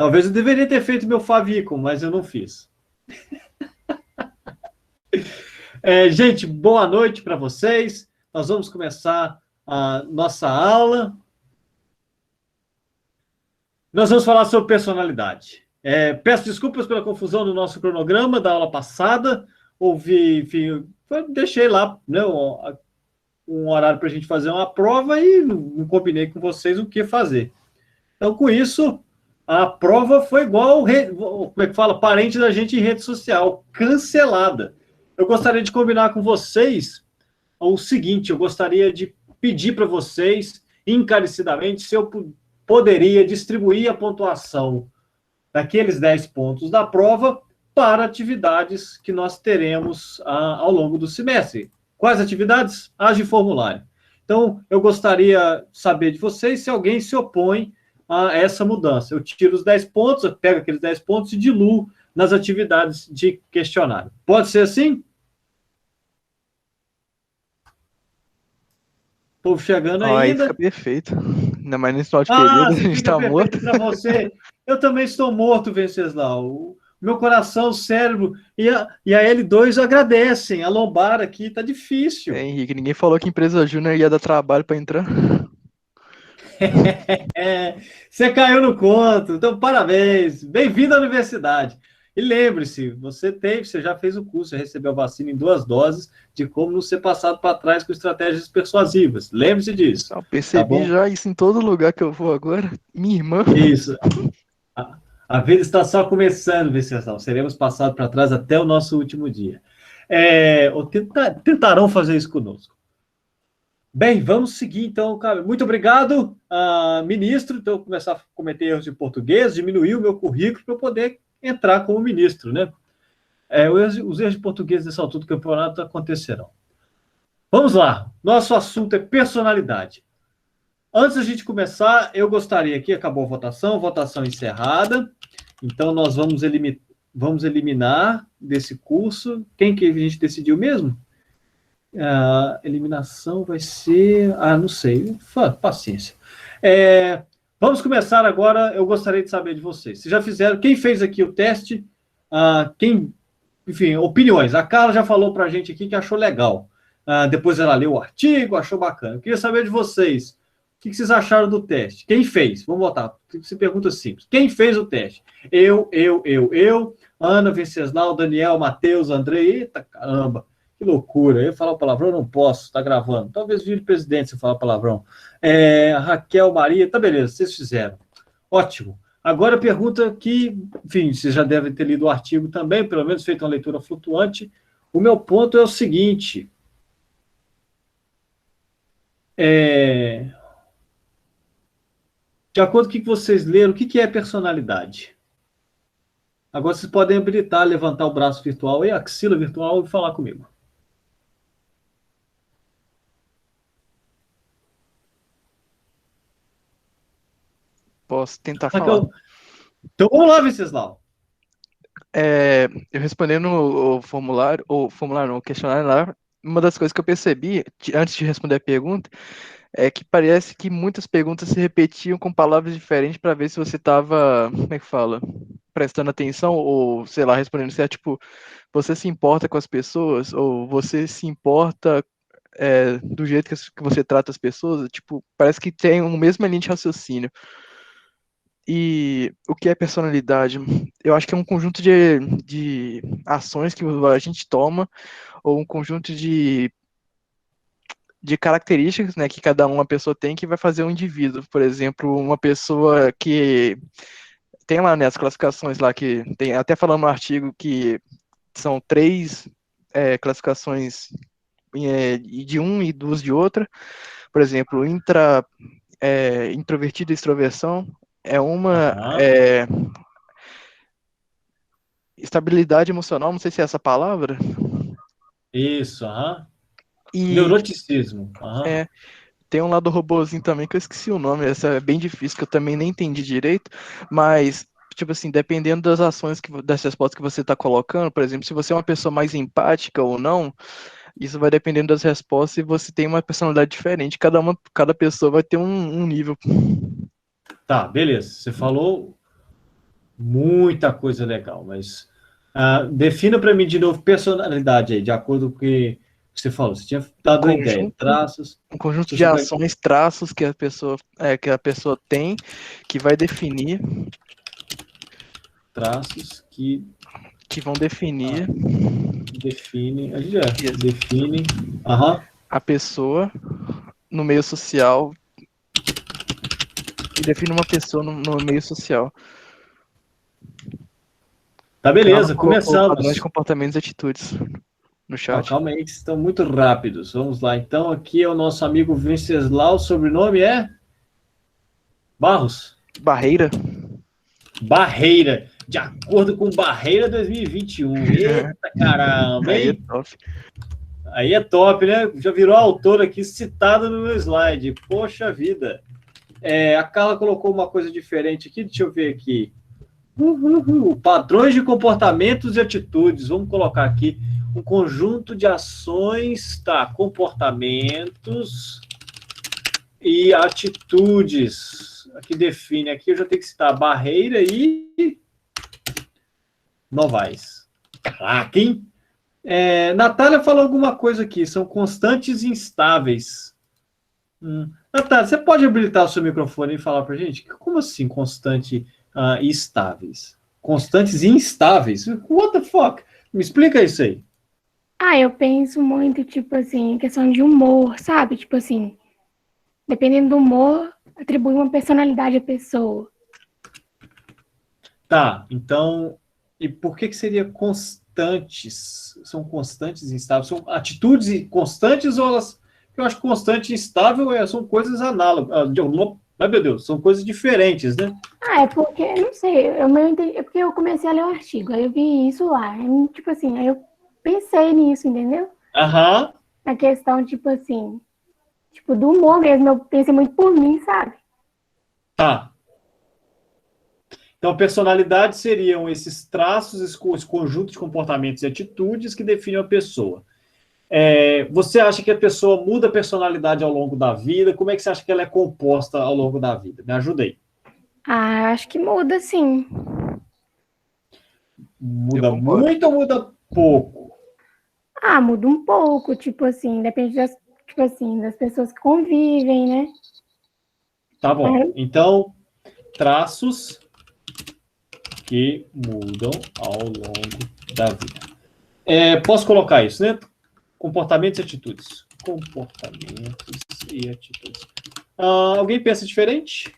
Talvez eu deveria ter feito meu favículo, mas eu não fiz. Gente, boa noite para vocês. Nós vamos começar a nossa aula. Nós vamos falar sobre personalidade. Peço desculpas pela confusão do nosso cronograma da aula passada. Enfim, deixei lá, né, um horário para a gente fazer uma prova e não combinei com vocês o que fazer. Então, com isso, a prova foi igual, como é que fala? Parente da gente em rede social, cancelada. Eu gostaria de combinar com vocês o seguinte, eu gostaria de pedir para vocês, encarecidamente, se eu poderia distribuir a pontuação daqueles 10 pontos da prova para atividades que nós teremos ao longo do semestre. Quais atividades? As de formulário. Então, eu gostaria de saber de vocês se alguém se opõe a essa mudança. Eu tiro os 10 pontos, eu pego aqueles 10 pontos e diluo nas atividades de questionário. Pode ser assim? Estou chegando ainda. Aí fica perfeito. Ainda mais nesse final de período, a gente tá morto. Para você. Eu também estou morto, Venceslau. Meu coração, cérebro e a L2 agradecem. A lombar aqui tá difícil. Henrique, ninguém falou que empresa júnior ia dar trabalho para entrar. Você caiu no conto. Então, parabéns. Bem-vindo à universidade. E lembre-se, você já fez o curso, já recebeu a vacina em 2 doses, de como não ser passado para trás com estratégias persuasivas. Lembre-se disso. Eu percebi já isso em todo lugar que eu vou agora. Minha irmã. Isso. A vida está só começando, Venceslau. Seremos passados para trás até o nosso último dia. Ou tentarão fazer isso conosco. Bem, vamos seguir, então. Muito obrigado, ministro. Então, eu vou começar a cometer erros de português, diminuir o meu currículo para eu poder entrar como ministro, né? Os erros de português nessa altura do campeonato acontecerão. Vamos lá. Nosso assunto é personalidade. Antes da gente começar, eu gostaria que acabou a votação encerrada. Então, nós vamos eliminar desse curso. Quem que a gente decidiu mesmo? A eliminação vai ser... não sei. Paciência. Vamos começar agora. Eu gostaria de saber de vocês. Vocês já fizeram... Quem fez aqui o teste? Enfim, opiniões. A Carla já falou para a gente aqui que achou legal. Depois ela leu o artigo, achou bacana. Eu queria saber de vocês. O que vocês acharam do teste? Quem fez? Vamos votar. Você pergunta simples. Quem fez o teste? Eu, Ana, Venceslau, Daniel, Matheus, André. Eita, caramba. Que loucura. Eu falar palavrão, não posso. Está gravando. Talvez vire presidente se falar palavrão. Raquel, Maria. Tá, beleza. Vocês fizeram. Ótimo. Agora a pergunta que, enfim, vocês já devem ter lido o artigo também, pelo menos feito uma leitura flutuante. O meu ponto é o seguinte. De acordo com o que vocês leram, o que é personalidade? Agora vocês podem habilitar, levantar o braço virtual e a axila virtual e falar comigo. Posso tentar falar. Então vamos lá, Venceslau. Eu respondendo o questionário lá, uma das coisas que eu percebi, antes de responder a pergunta, é que parece que muitas perguntas se repetiam com palavras diferentes para ver se você estava, como é que fala, prestando atenção ou, sei lá, respondendo se é tipo, você se importa com as pessoas ou você se importa do jeito que você trata as pessoas, tipo, parece que tem uma mesma linha de raciocínio. E o que é personalidade? Eu acho que é um conjunto de ações que a gente toma ou um conjunto de características, né, que cada uma pessoa tem que vai fazer um indivíduo. Por exemplo, uma pessoa que tem lá, né, as classificações lá, que tem, até falando no artigo que são 3 classificações de um e 2 de outra. Por exemplo, introvertido e extroversão é uma estabilidade emocional, não sei se é essa palavra. Isso, E neuroticismo. tem um lado robozinho também que eu esqueci o nome, essa é bem difícil, que eu também nem entendi direito, mas, tipo assim, dependendo das ações, das respostas que você está colocando, por exemplo, se você é uma pessoa mais empática ou não, isso vai dependendo das respostas e você tem uma personalidade diferente, cada pessoa vai ter um nível. Tá, beleza. Você falou Muita coisa legal, mas defina para mim de novo personalidade aí, de acordo com o que você falou. Você tinha dado uma ideia, traços. Um conjunto de ações, traços que a pessoa tem, que vai definir. Traços que vão definir. Define. Define. A pessoa no meio social. E define uma pessoa no meio social. Tá, beleza, começamos. Padrões de comportamentos e atitudes no chat. Calma aí, que estão muito rápidos. Vamos lá, então, aqui é o nosso amigo Venceslau, o sobrenome é? Barros? Barreira. De acordo com Barreira 2021. Eita, caramba, hein? Aí é top. Aí é top, né? Já virou autor aqui, citado no meu slide. Poxa vida. A Carla colocou uma coisa diferente aqui, deixa eu ver aqui. Padrões de comportamentos e atitudes. Vamos colocar aqui um conjunto de ações, comportamentos e atitudes. Aqui define, aqui eu já tenho que citar Barreira e Novaes. Caraca, hein? Natália falou alguma coisa aqui, são constantes e instáveis. Natália, você pode habilitar o seu microfone e falar pra gente? Como assim constante e estáveis? Constantes e instáveis? What the fuck? Me explica isso aí. Eu penso muito, tipo assim, questão de humor, sabe? Tipo assim, dependendo do humor, atribui uma personalidade à pessoa. Tá, então, e por que seria constantes? São constantes e instáveis? São atitudes constantes ou elas... Eu acho que constante e instável são coisas análogas. Mas, meu Deus, são coisas diferentes, né? É porque, não sei, é porque eu comecei a ler o artigo, aí eu vi isso lá. Tipo assim, aí eu pensei nisso, entendeu? Na questão, tipo assim, tipo, do humor mesmo, eu pensei muito por mim, sabe? Tá. Então, personalidade seriam esses traços, esse conjunto de comportamentos e atitudes que definem a pessoa. Você acha que a pessoa muda a personalidade ao longo da vida? Como é que você acha que ela é composta ao longo da vida? Me ajuda aí. Acho que muda, sim. Muda muito ou muda pouco? Muda um pouco, tipo assim, depende das pessoas que convivem, né? Tá bom. Então, traços que mudam ao longo da vida. Posso colocar isso, né? Comportamentos e atitudes. Comportamentos e atitudes. Alguém pensa diferente?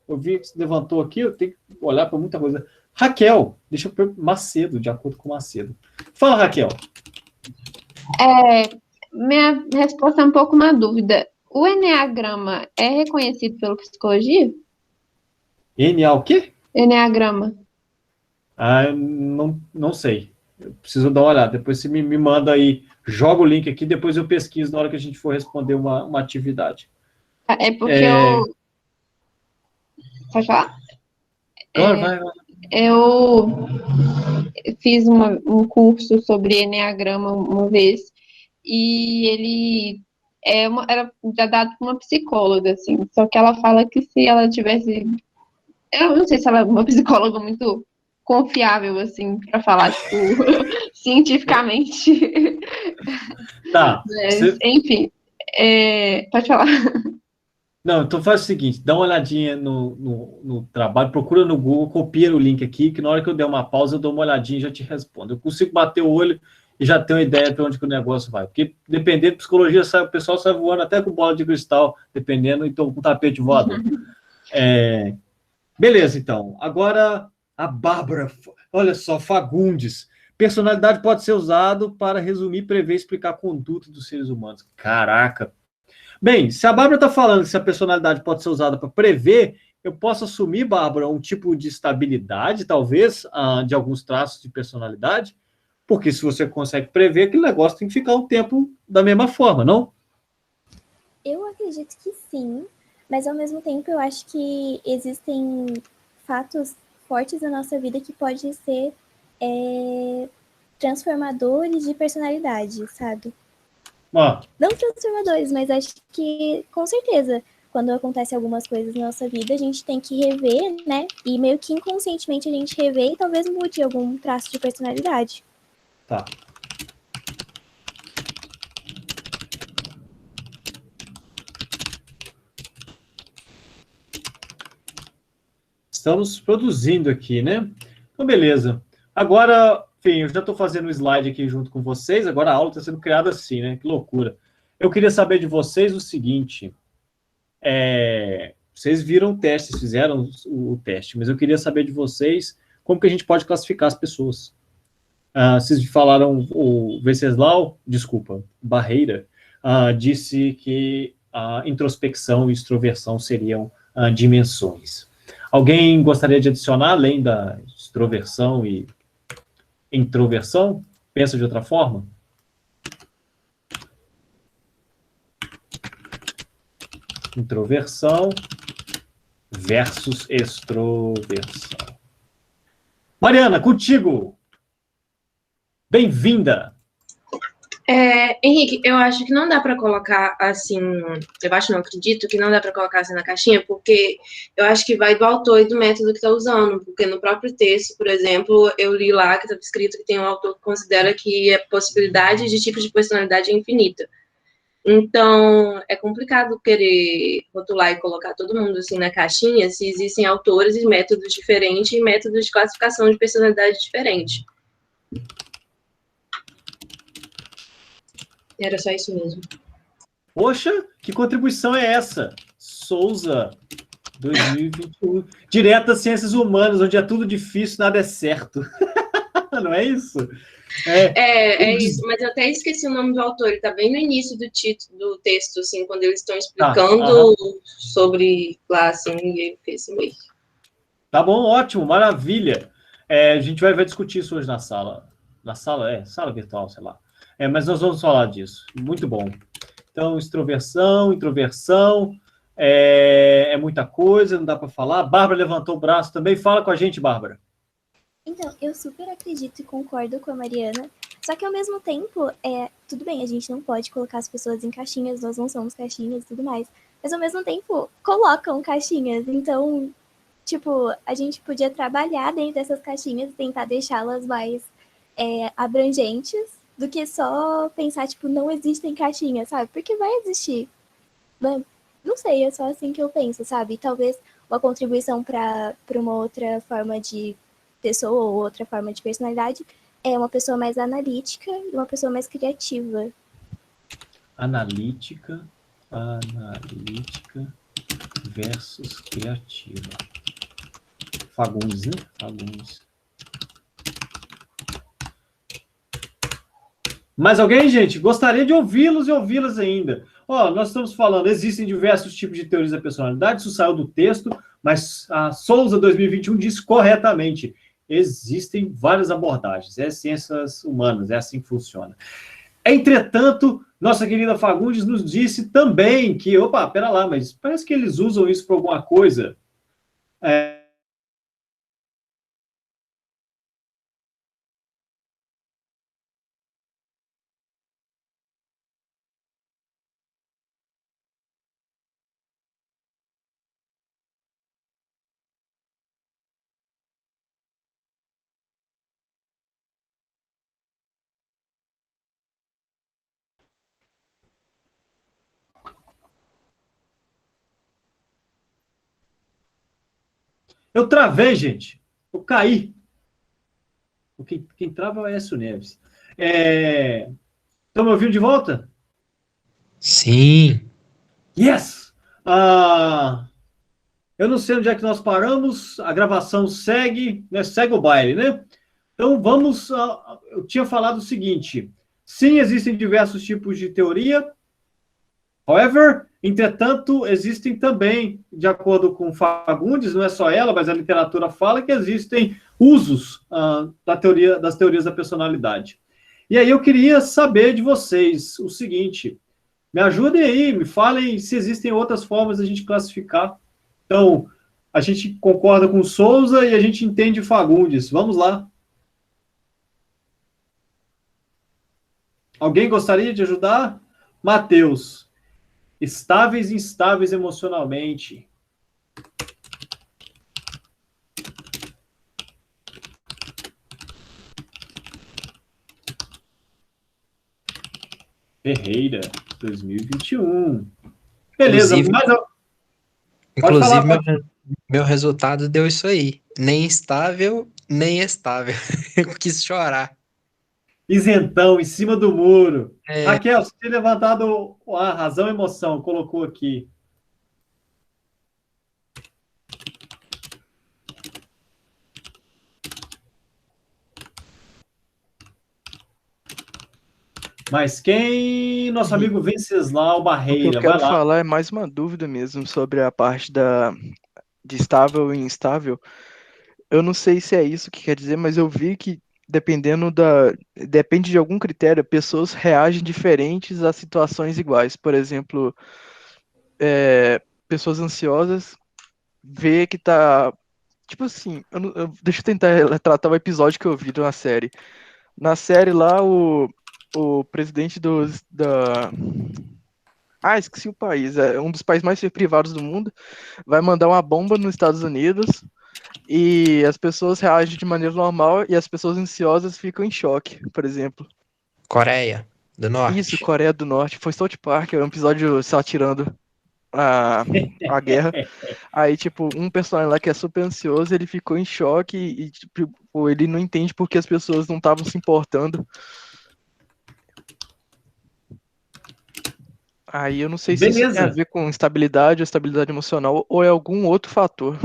Eu vi que você levantou aqui, eu tenho que olhar para muita coisa. Raquel, deixa eu ver Macedo, de acordo com Macedo. Fala, Raquel. Minha resposta é um pouco uma dúvida. O Eneagrama é reconhecido pela psicologia? O quê? Eneagrama. Não sei. Eu preciso dar uma olhada. Depois você me manda aí, joga o link aqui, depois eu pesquiso na hora que a gente for responder uma atividade. Porque Pode falar? Vai. Eu fiz um curso sobre Eneagrama uma vez e ele era dado por uma psicóloga, assim, só que ela fala que se ela tivesse... Eu não sei se ela é uma psicóloga muito confiável, assim, para falar, tipo, cientificamente. Tá. Enfim, pode falar. Não, então faz o seguinte, dá uma olhadinha no trabalho, procura no Google, copia o link aqui, que na hora que eu der uma pausa, eu dou uma olhadinha e já te respondo. Eu consigo bater o olho e já tenho uma ideia para onde que o negócio vai. Porque, dependendo de psicologia, o pessoal sai voando até com bola de cristal, dependendo, então com tapete voador. Beleza, então. Agora, a Bárbara, olha só, Fagundes. Personalidade pode ser usado para resumir, prever e explicar a conduta dos seres humanos. Caraca! Bem, se a Bárbara está falando que se a personalidade pode ser usada para prever, eu posso assumir, Bárbara, um tipo de estabilidade, talvez, de alguns traços de personalidade, porque se você consegue prever, aquele negócio tem que ficar um tempo da mesma forma, não? Eu acredito que sim, mas ao mesmo tempo eu acho que existem fatos fortes na nossa vida que podem ser transformadores de personalidade, sabe? Não transformadores, mas acho que, com certeza, quando acontecem algumas coisas na nossa vida, a gente tem que rever, né? E meio que inconscientemente a gente revê e talvez mude algum traço de personalidade. Tá. Estamos produzindo aqui, né? Então, beleza. Agora, enfim, eu já estou fazendo um slide aqui junto com vocês. Agora a aula está sendo criada assim, né? Que loucura. Eu queria saber de vocês o seguinte. Vocês viram o teste, vocês fizeram o teste, mas eu queria saber de vocês como que a gente pode classificar as pessoas. Vocês falaram, o Venceslau, desculpa, Barreira, disse que a introspecção e extroversão seriam dimensões. Alguém gostaria de adicionar, além da extroversão e introversão? Pensa de outra forma? Introversão versus extroversão. Mariana, contigo. Bem-vinda. Henrique, eu acho que não dá para colocar assim, não acredito que não dá para colocar assim na caixinha, porque eu acho que vai do autor e do método que está usando, porque no próprio texto, por exemplo, eu li lá que estava escrito que tem um autor que considera que a possibilidade de tipos de personalidade é infinita. Então, é complicado querer rotular e colocar todo mundo assim na caixinha se existem autores e métodos diferentes e métodos de classificação de personalidade diferentes. Era só isso mesmo. Poxa, que contribuição é essa? Souza, 2021. Direto às ciências humanas, onde é tudo difícil, nada é certo. Não é isso? É isso, mas eu até esqueci o nome do autor, ele está bem no início do texto, assim, quando eles estão explicando sobre lá, assim, e fez esse meio. Tá bom, ótimo, maravilha. A gente vai discutir isso hoje na sala. Na sala, sala virtual, sei lá. Mas nós vamos falar disso. Muito bom. Então, extroversão, introversão, é muita coisa, não dá para falar. Bárbara levantou o braço também. Fala com a gente, Bárbara. Então, eu super acredito e concordo com a Mariana, só que ao mesmo tempo, tudo bem, a gente não pode colocar as pessoas em caixinhas, nós não somos caixinhas e tudo mais, mas ao mesmo tempo, colocam caixinhas, então, tipo, a gente podia trabalhar dentro dessas caixinhas e tentar deixá-las mais abrangentes do que só pensar, tipo, não existem caixinhas, sabe? Porque vai existir. Não sei, é só assim que eu penso, sabe? Talvez uma contribuição para uma outra forma de pessoa ou outra forma de personalidade é uma pessoa mais analítica e uma pessoa mais criativa. Analítica versus criativa. Fagundes, né? Fagundes. Mais alguém, gente? Gostaria de ouvi-los e ouvi-las ainda. Nós estamos falando, existem diversos tipos de teorias da personalidade, isso saiu do texto, mas a Souza 2021 diz corretamente. Existem várias abordagens, ciências humanas, é assim que funciona. Entretanto, nossa querida Fagundes nos disse também que, pera lá, mas parece que eles usam isso para alguma coisa. Eu travei, gente. Eu caí. Quem trava é o Aécio Neves. Estão me ouvindo de volta? Sim. Yes! Eu não sei onde é que nós paramos. A gravação segue, né? Segue o baile, né? Então, vamos... eu tinha falado o seguinte. Sim, existem diversos tipos de teoria. However, entretanto, existem também, de acordo com Fagundes, não é só ela, mas a literatura fala que existem usos das teorias da personalidade. E aí eu queria saber de vocês o seguinte, me ajudem aí, me falem se existem outras formas de a gente classificar. Então, a gente concorda com Souza e a gente entende Fagundes. Vamos lá. Alguém gostaria de ajudar? Matheus. Estáveis e instáveis emocionalmente. Ferreira, 2021. Beleza, mas eu... Inclusive, meu resultado deu isso aí. Nem instável, nem estável. Eu quis chorar. Isentão, em cima do muro. Raquel, você tem levantado a razão e emoção, colocou aqui. Mas quem? Nosso amigo Venceslau Barreira. O que eu quero falar é mais uma dúvida mesmo sobre a parte de estável e instável. Eu não sei se é isso que quer dizer, mas eu vi que depende de algum critério, pessoas reagem diferentes a situações iguais. Por exemplo, pessoas ansiosas vê que tá... Tipo assim, deixa eu tentar retratar o episódio que eu vi de uma série. Na série lá, o presidente esqueci o país. É um dos países mais privados do mundo. Vai mandar uma bomba nos Estados Unidos e as pessoas reagem de maneira normal e as pessoas ansiosas ficam em choque, por exemplo. Coreia do Norte. Isso, Coreia do Norte. Foi South Park, é um episódio satirando a guerra. Aí, tipo, um personagem lá que é super ansioso, ele ficou em choque e tipo, ele não entende porque as pessoas não estavam se importando. Aí eu não sei se isso tem a ver com estabilidade ou estabilidade emocional ou é algum outro fator.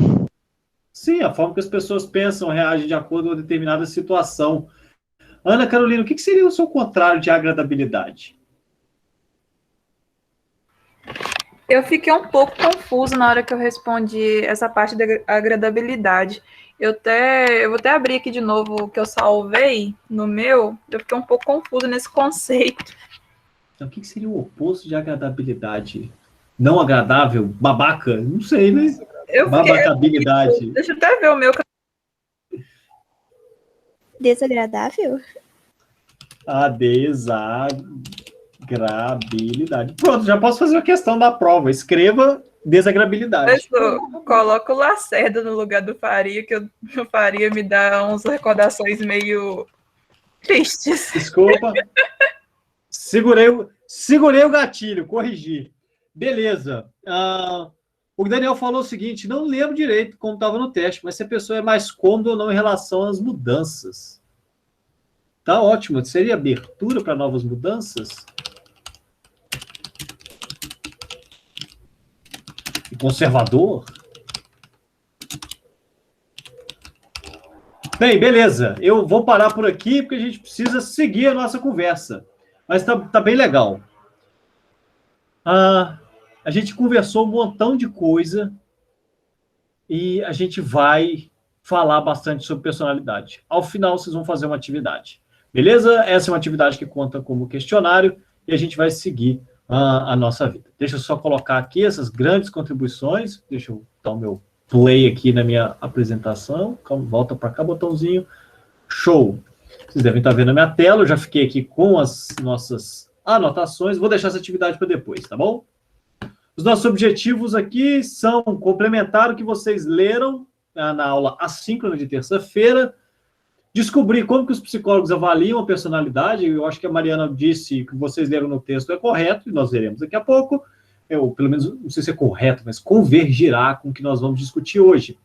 Sim, a forma que as pessoas pensam, reagem de acordo com uma determinada situação. Ana Carolina, o que seria o seu contrário de agradabilidade? Eu fiquei um pouco confusa na hora que eu respondi essa parte da agradabilidade. Eu vou até abrir aqui de novo o que eu salvei no meu. Eu fiquei um pouco confusa nesse conceito. Então, o que seria o oposto de agradabilidade? Não agradável? Babaca? Não sei, né? Babacabilidade. Deixa eu até ver o meu. Desagradável? A desagradabilidade. Pronto, já posso fazer a questão da prova. Escreva desagradabilidade. Coloca o Lacerda no lugar do Faria, que o Faria me dá umas recordações meio tristes. Desculpa. Segurei o gatilho, corrigi. Beleza. O Daniel falou o seguinte, não lembro direito como estava no teste, mas se a pessoa é mais cômoda ou não em relação às mudanças. Tá ótimo. Seria abertura para novas mudanças? E conservador? Bem, beleza. Eu vou parar por aqui porque a gente precisa seguir a nossa conversa. Mas tá bem legal. A gente conversou um montão de coisa e a gente vai falar bastante sobre personalidade. Ao final, vocês vão fazer uma atividade. Beleza? Essa é uma atividade que conta como questionário e a gente vai seguir a nossa vida. Deixa eu só colocar aqui essas grandes contribuições. Deixa eu dar o meu play aqui na minha apresentação. Calma, volta para cá, botãozinho. Show! Vocês devem estar vendo a minha tela. Eu já fiquei aqui com as nossas anotações. Vou deixar essa atividade para depois, tá bom? Os nossos objetivos aqui são complementar o que vocês leram na aula assíncrona de terça-feira, descobrir como que os psicólogos avaliam a personalidade. Eu acho que a Mariana disse que vocês leram no texto é correto, e nós veremos daqui a pouco. Eu, pelo menos, não sei se é correto, mas convergirá com o que nós vamos discutir hoje.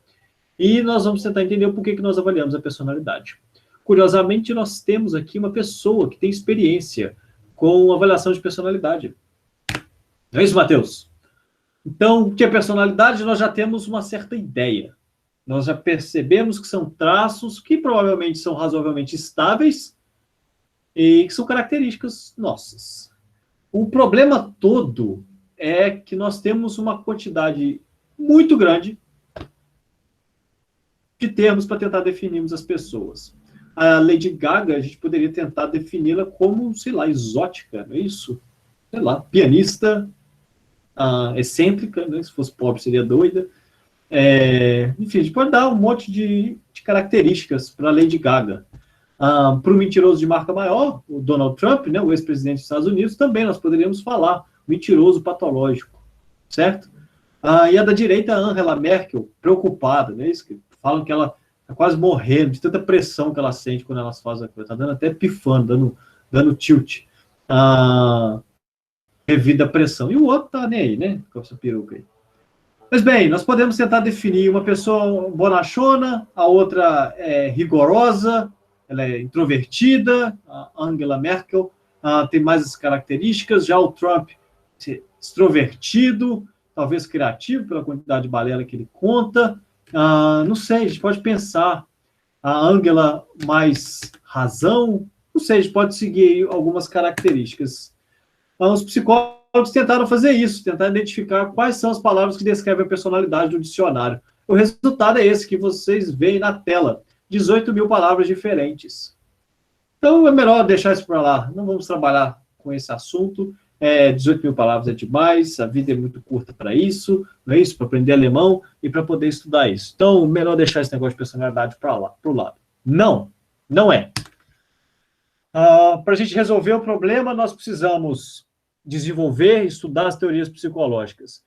E nós vamos tentar entender o porquê que nós avaliamos a personalidade. Curiosamente, nós temos aqui uma pessoa que tem experiência com avaliação de personalidade. Não é isso, Matheus? Então, o que é personalidade? Nós já temos uma certa ideia. Nós já percebemos que são traços que provavelmente são razoavelmente estáveis e que são características nossas. O problema todo é que nós temos uma quantidade muito grande de termos para tentar definirmos as pessoas. A Lady Gaga, a gente poderia tentar defini-la como, sei lá, exótica, não é isso? Sei lá, pianista, excêntrica, né? Se fosse pobre seria doida. Enfim, a gente pode dar um monte de características para a Lady Gaga. Para o mentiroso de marca maior, o Donald Trump, né, o ex-presidente dos Estados Unidos, também nós poderíamos falar mentiroso patológico, certo? E a da direita, a Angela Merkel, preocupada, né? Isso que falam que ela está quase morrendo de tanta pressão que ela sente quando elas fazem a coisa. Está dando até pifando, dando tilt. Devido à pressão. E o outro tá nem aí, né? Com essa peruca aí. Mas bem, nós podemos tentar definir uma pessoa bonachona, a outra é rigorosa, ela é introvertida, a Angela Merkel tem mais as características, já o Trump extrovertido, talvez criativo pela quantidade de balela que ele conta. Não sei, a gente pode pensar. A Angela mais razão, não sei, a gente pode seguir algumas características. Os psicólogos tentaram fazer isso, tentar identificar quais são as palavras que descrevem a personalidade do dicionário. O resultado é esse que vocês veem na tela, 18 mil palavras diferentes. Então é melhor deixar isso para lá, não vamos trabalhar com esse assunto. 18 mil palavras é demais, a vida é muito curta para isso, não é isso? Para aprender alemão e para poder estudar isso. Então, melhor deixar esse negócio de personalidade para lá, para o lado. Não é. Para a gente resolver o problema, nós precisamos desenvolver e estudar as teorias psicológicas.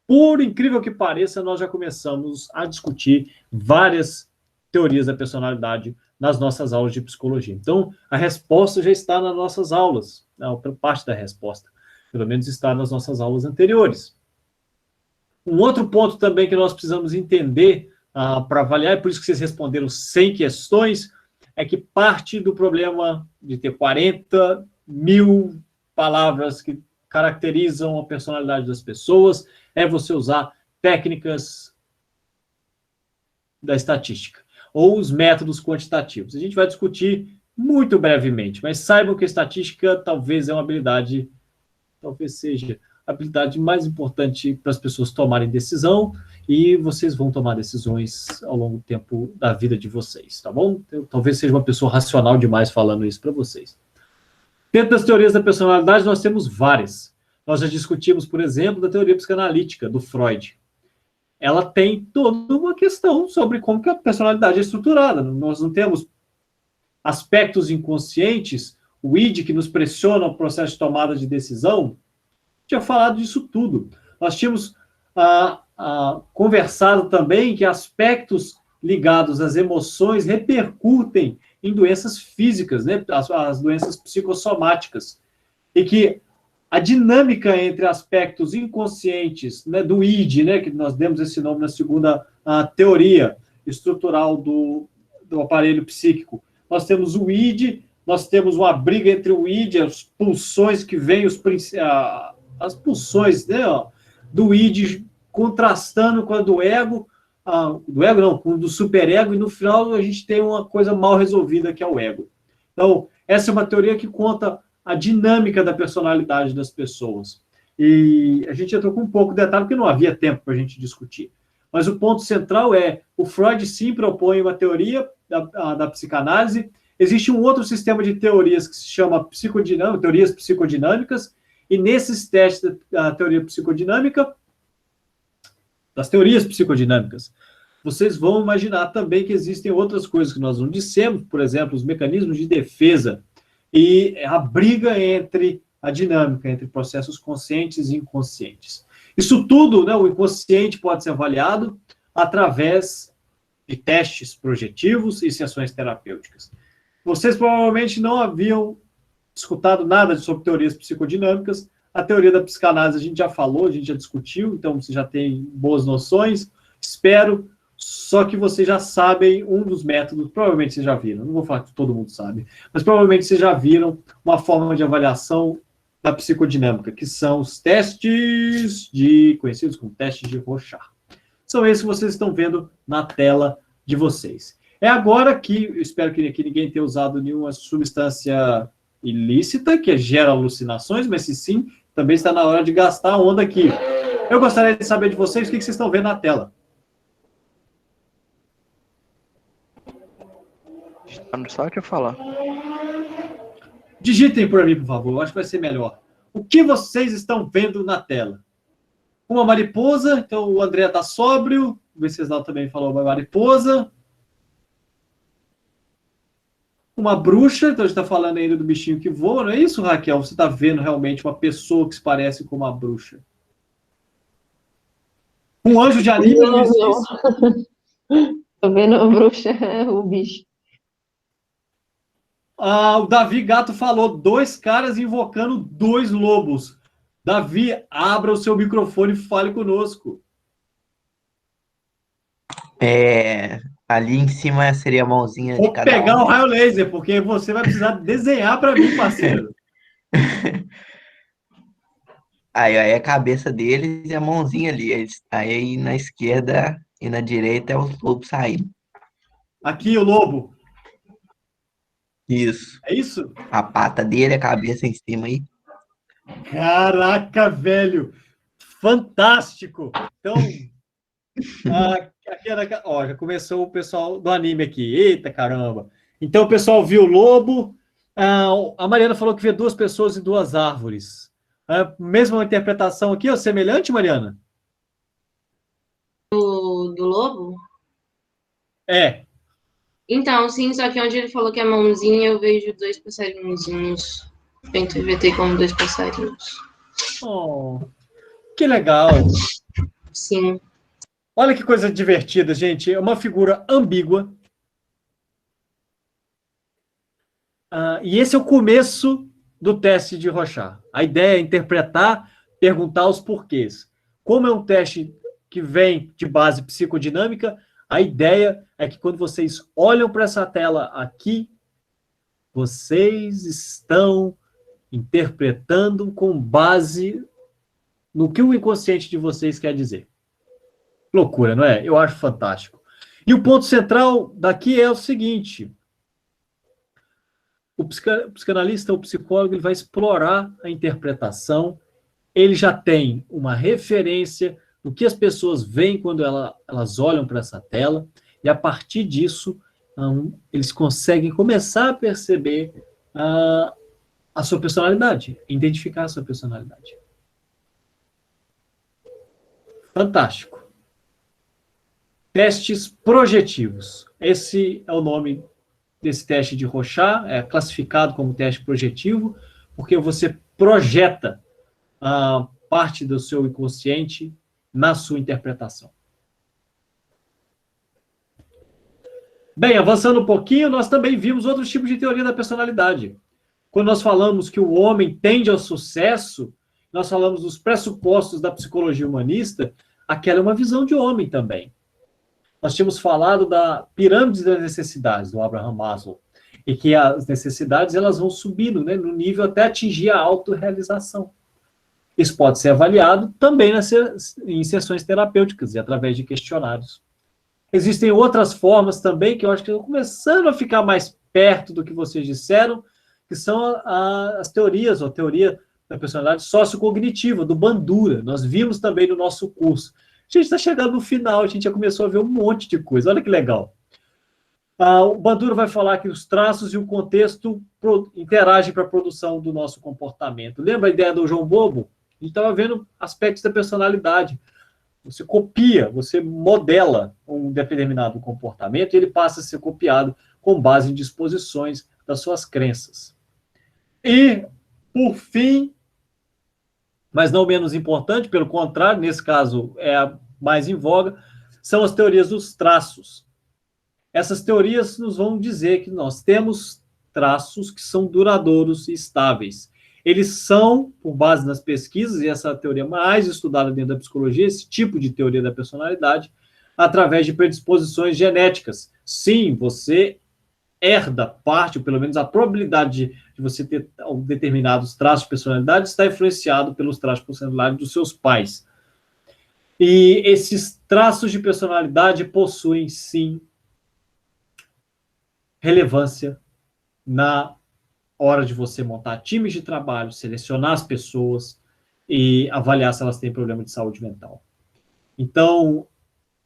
Por incrível que pareça, nós já começamos a discutir várias teorias da personalidade nas nossas aulas de psicologia. Então, a resposta já está nas nossas aulas, parte da resposta. Pelo menos está nas nossas aulas anteriores. Um outro ponto também que nós precisamos entender para avaliar, e por isso que vocês responderam 100 questões, é que parte do problema de ter 40 mil palavras que caracterizam a personalidade das pessoas é você usar técnicas da estatística ou os métodos quantitativos. A gente vai discutir muito brevemente, mas saibam que a estatística talvez é uma habilidade, talvez seja a habilidade mais importante para as pessoas tomarem decisão, e vocês vão tomar decisões ao longo do tempo da vida de vocês, tá bom? Eu, talvez seja uma pessoa racional demais falando isso para vocês. Dentro das teorias da personalidade, nós temos várias. Nós já discutimos, por exemplo, da teoria psicanalítica, do Freud. Ela tem toda uma questão sobre como que a personalidade é estruturada. Nós não temos aspectos inconscientes, o id que nos pressiona o processo de tomada de decisão. Tinha falado disso tudo. Nós tínhamos conversado também que aspectos ligados às emoções repercutem em doenças físicas, né? As doenças psicossomáticas. E que a dinâmica entre aspectos inconscientes, né, do id, né, que nós demos esse nome na segunda teoria estrutural do aparelho psíquico. Nós temos o id, nós temos uma briga entre o id, as pulsões que vêm, as pulsões, né, do id contrastando com a do ego, com o do superego, e no final a gente tem uma coisa mal resolvida, que é o ego. Então, essa é uma teoria que conta a dinâmica da personalidade das pessoas. E a gente entrou com um pouco de detalhe, porque não havia tempo para a gente discutir. Mas o ponto central é, o Freud sim propõe uma teoria da psicanálise. Existe um outro sistema de teorias que se chama teorias psicodinâmicas, e nesses testes da teoria psicodinâmica, das teorias psicodinâmicas, vocês vão imaginar também que existem outras coisas que nós não dissemos, por exemplo, os mecanismos de defesa e a briga entre a dinâmica entre processos conscientes e inconscientes. Isso tudo, né, o inconsciente pode ser avaliado através de testes projetivos e sessões terapêuticas. Vocês provavelmente não haviam escutado nada sobre teorias psicodinâmicas. A teoria da psicanálise a gente já falou, a gente já discutiu, então você já tem boas noções. Espero, só que vocês já sabem um dos métodos, provavelmente vocês já viram, não vou falar que todo mundo sabe, mas provavelmente vocês já viram uma forma de avaliação da psicodinâmica, que são os testes conhecidos como testes de Rorschach. São esses que vocês estão vendo na tela de vocês. É agora que, eu espero que aqui ninguém tenha usado nenhuma substância ilícita, que gera alucinações, mas se sim, também está na hora de gastar a onda aqui. Eu gostaria de saber de vocês o que vocês estão vendo na tela. Está no site ou falar? Digitem por mim, por favor, eu acho que vai ser melhor. O que vocês estão vendo na tela? Uma mariposa, então o André está sóbrio, o Venceslau também falou uma mariposa. uma bruxa, então a gente está falando ainda do bichinho que voa, não é isso, Raquel? Você está vendo realmente uma pessoa que se parece com uma bruxa. Um anjo de anime não existe. Tô vendo a bruxa, o bicho. O Davi Gato falou, 2 caras invocando 2 lobos. Davi, abra o seu microfone e fale conosco. Ali em cima seria a mãozinha de cada um. Vou pegar o raio laser, porque você vai precisar desenhar para mim, parceiro. Aí é a cabeça deles e a mãozinha ali. Aí na esquerda e na direita é os lobos saindo. Aqui o lobo. Isso. É isso? A pata dele, a cabeça em cima aí. Caraca, velho. Fantástico. Então, já começou o pessoal do anime aqui. Eita, caramba. Então, o pessoal viu o lobo. A Mariana falou que vê 2 pessoas e 2 árvores. Mesma interpretação aqui, ou semelhante, Mariana? Do lobo? Então, sim, só que onde ele falou que é mãozinha, eu vejo 2 passarinhos. Eu interpretei como 2 passarinhos. Oh, que legal. Sim. Olha que coisa divertida, gente. É uma figura ambígua. E esse é o começo do teste de Rorschach. A ideia é interpretar, perguntar os porquês. Como é um teste que vem de base psicodinâmica, a ideia é que quando vocês olham para essa tela aqui, vocês estão interpretando com base no que o inconsciente de vocês quer dizer. Loucura, não é? Eu acho fantástico. E o ponto central daqui é o seguinte: o psicanalista, o psicólogo, ele vai explorar a interpretação, ele já tem uma referência do que as pessoas veem quando elas olham para essa tela, e a partir disso, eles conseguem começar a perceber a sua personalidade, identificar a sua personalidade. Fantástico. Testes projetivos. Esse é o nome desse teste de Rorschach, é classificado como teste projetivo, porque você projeta parte do seu inconsciente na sua interpretação. Bem, avançando um pouquinho, nós também vimos outros tipos de teoria da personalidade. Quando nós falamos que o homem tende ao sucesso, nós falamos dos pressupostos da psicologia humanista, aquela é uma visão de homem também. Nós tínhamos falado da pirâmide das necessidades, do Abraham Maslow, e que as necessidades elas vão subindo, né, no nível até atingir a autorrealização. Isso pode ser avaliado também em sessões terapêuticas e através de questionários. Existem outras formas também que eu acho que estão começando a ficar mais perto do que vocês disseram, que são as teorias, ou a teoria da personalidade sociocognitiva, do Bandura. Nós vimos também no nosso curso. A gente está chegando no final, a gente já começou a ver um monte de coisa. Olha que legal. O Bandura vai falar que os traços e o contexto interagem para a produção do nosso comportamento. Lembra a ideia do João Bobo? A gente estava vendo aspectos da personalidade. Você copia, você modela um determinado comportamento e ele passa a ser copiado com base em disposições das suas crenças. E, por fim, mas não menos importante, pelo contrário, nesse caso é a mais em voga, são as teorias dos traços. Essas teorias nos vão dizer que nós temos traços que são duradouros e estáveis. Eles são, por base nas pesquisas, e essa teoria mais estudada dentro da psicologia, esse tipo de teoria da personalidade, através de predisposições genéticas. Sim, você herda parte, ou pelo menos a probabilidade de você ter determinados traços de personalidade está influenciado pelos traços de personalidade dos seus pais. E esses traços de personalidade possuem, sim, relevância na hora de você montar times de trabalho, selecionar as pessoas e avaliar se elas têm problema de saúde mental. Então,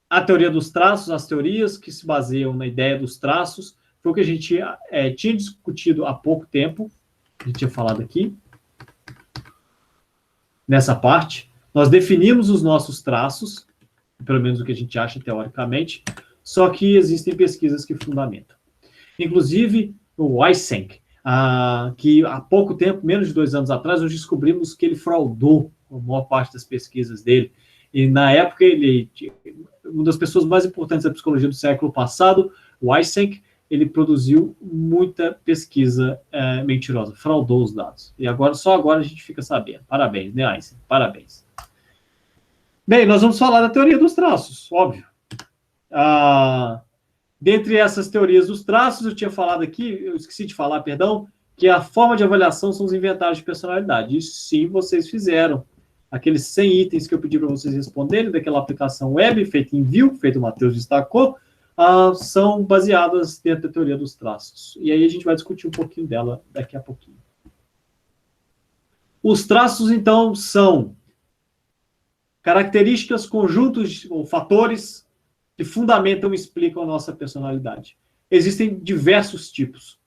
a teoria dos traços, as teorias que se baseiam na ideia dos traços, foi o que a gente tinha discutido há pouco tempo, a gente tinha falado aqui, nessa parte. Nós definimos os nossos traços, pelo menos o que a gente acha teoricamente, só que existem pesquisas que fundamentam. Inclusive, o Eysenck, que há pouco tempo, menos de 2 anos atrás, nós descobrimos que ele fraudou a maior parte das pesquisas dele. E, na época, uma das pessoas mais importantes da psicologia do século passado, o Eysenck, ele produziu muita pesquisa mentirosa, fraudou os dados. E só agora a gente fica sabendo. Parabéns, né, Eysenck? Parabéns. Bem, nós vamos falar da teoria dos traços, óbvio. Dentre essas teorias dos traços, eu esqueci de falar, perdão, que a forma de avaliação são os inventários de personalidade. Isso sim, vocês fizeram. Aqueles 100 itens que eu pedi para vocês responderem, daquela aplicação web, feita em Vue, feito o Matheus destacou, são baseadas dentro da teoria dos traços. E aí a gente vai discutir um pouquinho dela daqui a pouquinho. Os traços, então, são características, conjuntos ou fatores que fundamentam e explicam a nossa personalidade. Existem diversos tipos.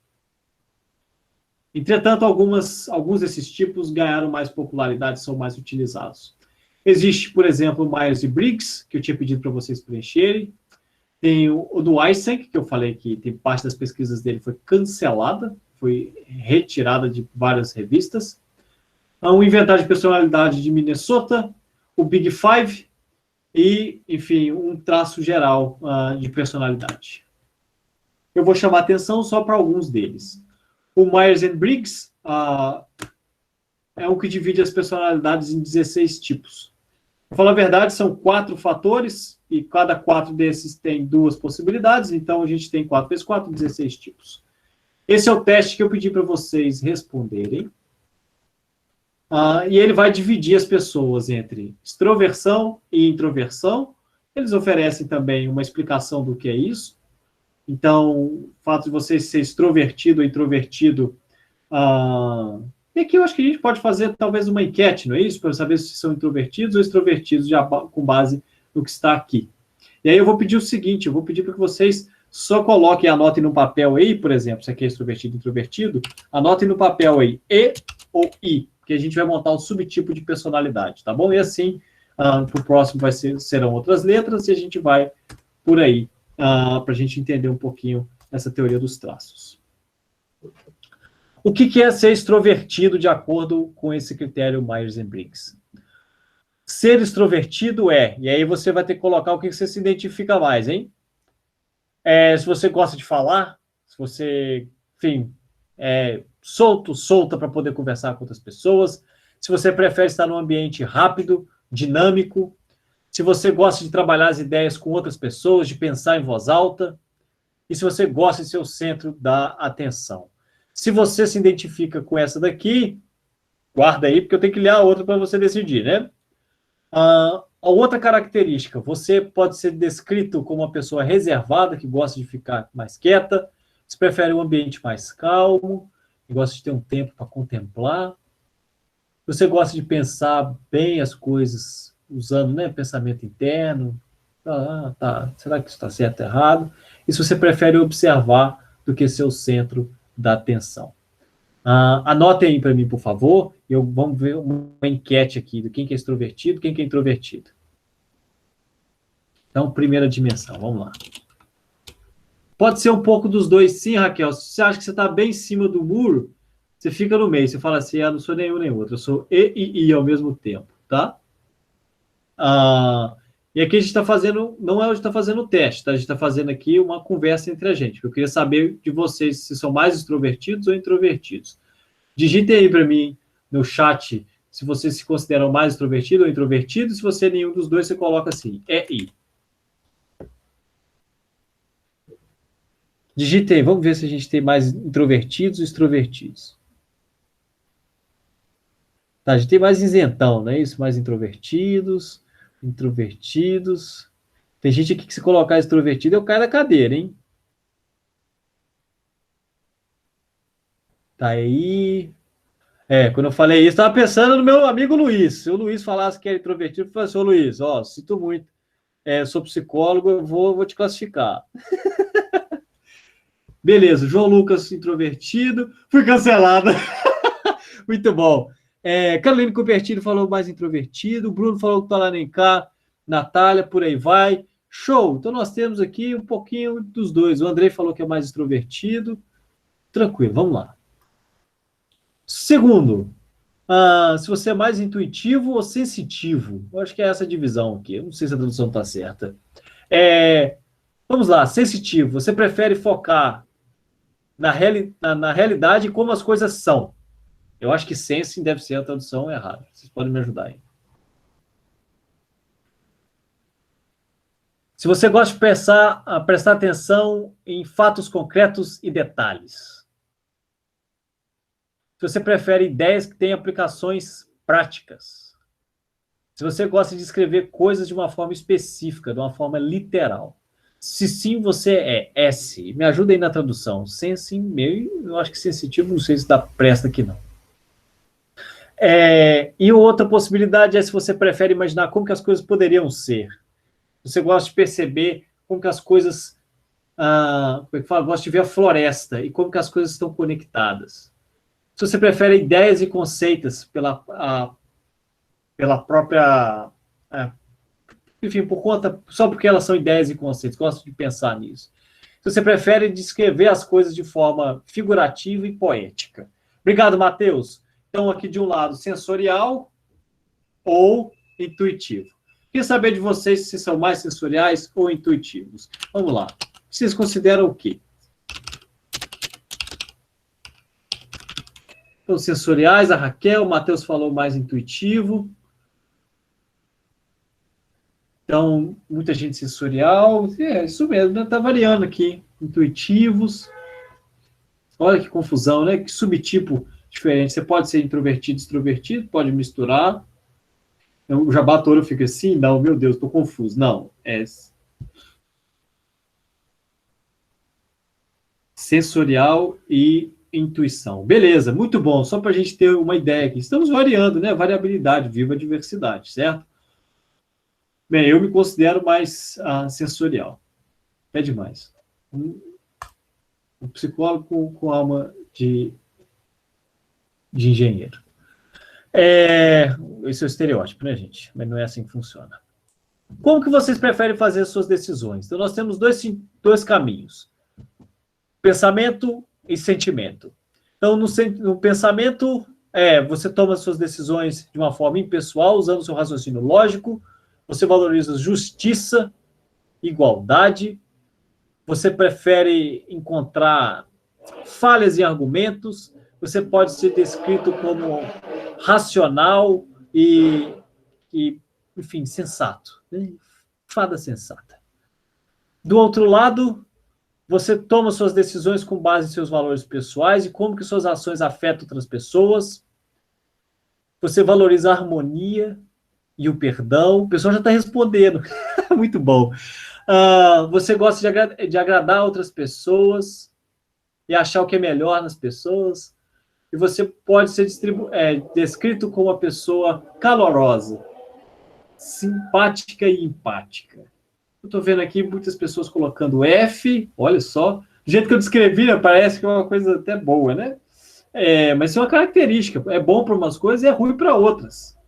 Entretanto, alguns desses tipos ganharam mais popularidade, são mais utilizados. Existe, por exemplo, o Myers-Briggs, que eu tinha pedido para vocês preencherem. Tem o do Eysenck, que eu falei que tem parte das pesquisas dele foi cancelada, foi retirada de várias revistas. O Inventário de Personalidade de Minnesota, o Big Five e, enfim, um traço geral de personalidade. Eu vou chamar atenção só para alguns deles. O Myers-Briggs é o que divide as personalidades em 16 tipos. Para falar a verdade, são 4 fatores, e cada 4 desses tem 2 possibilidades, então a gente tem 4 vezes 4, 16 tipos. Esse é o teste que eu pedi para vocês responderem. E ele vai dividir as pessoas entre extroversão e introversão. Eles oferecem também uma explicação do que é isso. Então, o fato de você ser extrovertido ou introvertido... E aqui eu acho que a gente pode fazer talvez uma enquete, não é isso? Para saber se são introvertidos ou extrovertidos, já com base no que está aqui. E aí eu vou pedir o seguinte, eu vou pedir para que vocês só coloquem, anotem no papel aí, por exemplo, se aqui é extrovertido ou introvertido, anotem no papel aí E ou I, que a gente vai montar um subtipo de personalidade, tá bom? E assim, para o próximo serão outras letras, e a gente vai por aí, para a gente entender um pouquinho essa teoria dos traços. O que é ser extrovertido de acordo com esse critério Myers-Briggs? Ser extrovertido e aí você vai ter que colocar o que você se identifica mais, hein? Se você gosta de falar, se você, enfim, solta para poder conversar com outras pessoas, se você prefere estar num ambiente rápido, dinâmico, se você gosta de trabalhar as ideias com outras pessoas, de pensar em voz alta, e se você gosta de ser o centro da atenção. Se você se identifica com essa daqui, guarda aí, porque eu tenho que ler a outra para você decidir, né? A outra característica, você pode ser descrito como uma pessoa reservada, que gosta de ficar mais quieta, você prefere um ambiente mais calmo, gosta de ter um tempo para contemplar, você gosta de pensar bem as coisas, usando, né, pensamento interno, será que isso está certo ou errado? E se você prefere observar do que ser o centro da atenção. Anotem aí para mim, por favor, e vamos ver uma enquete aqui de quem que é extrovertido, quem que é introvertido. Então, primeira dimensão, vamos lá. Pode ser um pouco dos dois, sim, Raquel. Se você acha que você está bem em cima do muro, você fica no meio, você fala assim, não sou nenhum nem outro, eu sou E e I ao mesmo tempo, tá? E aqui a gente está fazendo, não é onde está fazendo o teste, tá? A gente está fazendo aqui uma conversa entre a gente. Eu queria saber de vocês se são mais extrovertidos ou introvertidos. Digitem aí para mim no chat se vocês se consideram mais extrovertido ou introvertido. Se você é nenhum dos dois, você coloca assim, I. Digitem aí, vamos ver se a gente tem mais introvertidos ou extrovertidos. Tá, a gente tem mais isentão, não é isso? Mais introvertidos. Tem gente aqui que se colocar extrovertido, eu caio da cadeira, hein? Tá aí. Quando eu falei isso, estava pensando no meu amigo Luiz. Se o Luiz falasse que é introvertido, eu falei assim, Luiz, sinto muito. Sou psicólogo, eu vou te classificar. Beleza, João Lucas, introvertido. Fui cancelado. Muito bom. Carolina Cupertino falou mais introvertido, Bruno falou que tá lá nem cá, Natália, por aí vai. Show! Então nós temos aqui um pouquinho dos dois. O Andrei falou que é mais extrovertido. Tranquilo, vamos lá. Segundo, se você é mais intuitivo ou sensitivo. Eu acho que é essa divisão aqui. Eu não sei se a tradução está certa. Vamos lá, sensitivo. Você prefere focar na realidade e como as coisas são. Eu acho que sensing deve ser a tradução errada. Vocês podem me ajudar aí. Se você gosta de prestar atenção em fatos concretos e detalhes. Se você prefere ideias que têm aplicações práticas. Se você gosta de escrever coisas de uma forma específica, de uma forma literal. Se sim, você é S. Me ajuda aí na tradução. Sensing, eu acho que sensitivo, não sei se dá presta aqui não. E outra possibilidade é se você prefere imaginar como que as coisas poderiam ser. Você gosta de perceber como que as coisas... como é que fala? Gosta de ver a floresta e como que as coisas estão conectadas. Se você prefere ideias e conceitos pela própria... enfim, só porque elas são ideias e conceitos, gosto de pensar nisso. Se você prefere descrever as coisas de forma figurativa e poética. Obrigado, Matheus. Então, aqui de um lado, sensorial ou intuitivo. Queria saber de vocês se são mais sensoriais ou intuitivos. Vamos lá. Vocês consideram o quê? Então, sensoriais, a Raquel, o Matheus falou mais intuitivo. Então, muita gente sensorial. Isso mesmo, está variando aqui. Intuitivos. Olha que confusão, né? Que subtipo diferente. Você pode ser introvertido, extrovertido, pode misturar. O jabá todo fica assim, não, meu Deus, estou confuso. Não, é sensorial e intuição. Beleza, muito bom. Só para a gente ter uma ideia aqui. Estamos variando, né? Variabilidade, viva a diversidade, certo? Bem, eu me considero mais sensorial. É demais. Um psicólogo com alma de engenheiro. Esse é o estereótipo, né, gente? Mas não é assim que funciona. Como que vocês preferem fazer as suas decisões? Então, nós temos dois caminhos. Pensamento e sentimento. Então, no pensamento, você toma as suas decisões de uma forma impessoal, usando o seu raciocínio lógico, você valoriza justiça, igualdade, você prefere encontrar falhas em argumentos, você pode ser descrito como racional e enfim, sensato. Né? Fada sensata. Do outro lado, você toma suas decisões com base em seus valores pessoais e como que suas ações afetam outras pessoas. Você valoriza a harmonia e o perdão. O pessoal já está respondendo. Muito bom. Você gosta de agradar outras pessoas e achar o que é melhor nas pessoas. E você pode ser descrito como uma pessoa calorosa, simpática e empática. Eu estou vendo aqui muitas pessoas colocando F, olha só. Do jeito que eu descrevi, né, parece que é uma coisa até boa, né? Mas isso é uma característica. É bom para umas coisas e é ruim para outras.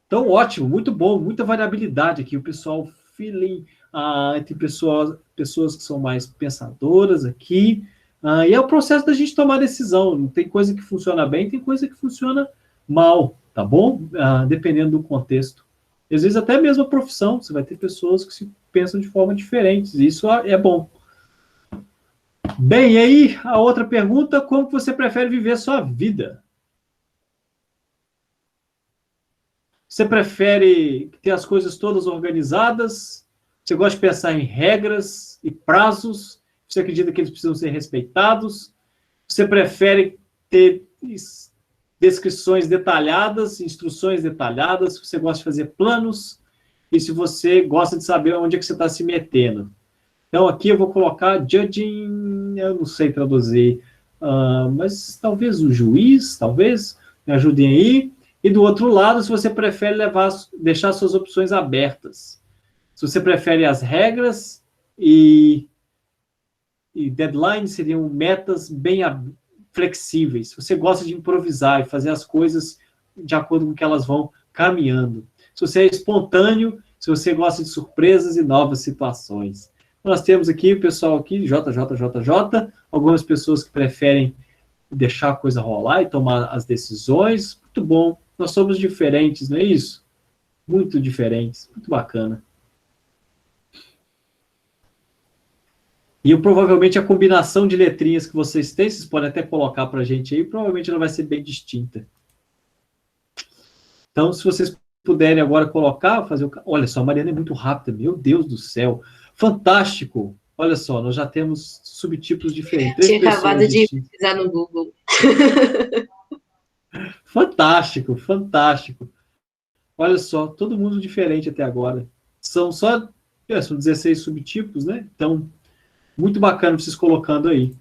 Então, ótimo, muito bom, muita variabilidade aqui. O pessoal feeling, entre pessoas que são mais pensadoras aqui. E é o processo da gente tomar decisão. Tem coisa que funciona bem, tem coisa que funciona mal, tá bom? Dependendo do contexto. Às vezes até mesmo a profissão, você vai ter pessoas que se pensam de forma diferente. Isso é bom. Bem, e aí, a outra pergunta, como você prefere viver a sua vida? Você prefere ter as coisas todas organizadas? Você gosta de pensar em regras e prazos? Você acredita que eles precisam ser respeitados? Você prefere ter descrições detalhadas, instruções detalhadas? Você gosta de fazer planos? E se você gosta de saber onde é que você está se metendo? Então, aqui eu vou colocar judging, eu não sei traduzir, mas talvez o juiz, talvez, me ajudem aí. E do outro lado, se você prefere deixar suas opções abertas. Se você prefere as regras e deadlines seriam metas bem flexíveis. Se você gosta de improvisar e fazer as coisas de acordo com que elas vão caminhando. Se você é espontâneo, se você gosta de surpresas e novas situações. Nós temos aqui o pessoal aqui, JJJJ, algumas pessoas que preferem deixar a coisa rolar e tomar as decisões. Muito bom. Nós somos diferentes, não é isso? Muito diferentes. Muito bacana. E provavelmente a combinação de letrinhas que vocês têm, vocês podem até colocar para a gente aí, provavelmente ela vai ser bem distinta. Então, se vocês puderem agora colocar, fazer o... Olha só, a Mariana é muito rápida, meu Deus do céu. Fantástico! Olha só, nós já temos subtipos diferentes. Tinha acabado de pesquisar no Google. Fantástico, fantástico. Olha só, todo mundo diferente até agora. São 16 subtipos, né? Então, muito bacana vocês colocando aí.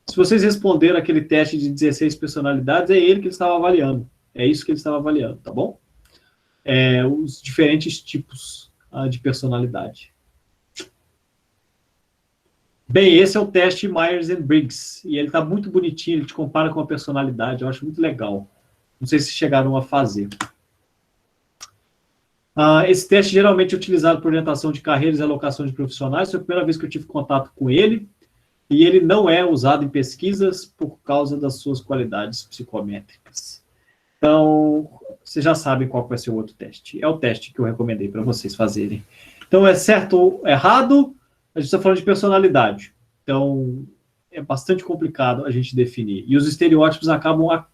Se vocês responderam aquele teste de 16 personalidades, é ele que ele estava avaliando. É isso que ele estava avaliando, tá bom? Os diferentes tipos de personalidade. Bem, esse é o teste Myers-Briggs, e ele está muito bonitinho, ele te compara com a personalidade, eu acho muito legal. Não sei se chegaram a fazer. Esse teste geralmente é utilizado por orientação de carreiras e alocação de profissionais, foi a primeira vez que eu tive contato com ele, e ele não é usado em pesquisas por causa das suas qualidades psicométricas. Então, vocês já sabem qual vai ser o outro teste. É o teste que eu recomendei para vocês fazerem. Então, é certo ou errado? A gente está falando de personalidade. Então, é bastante complicado a gente definir. E os estereótipos acabam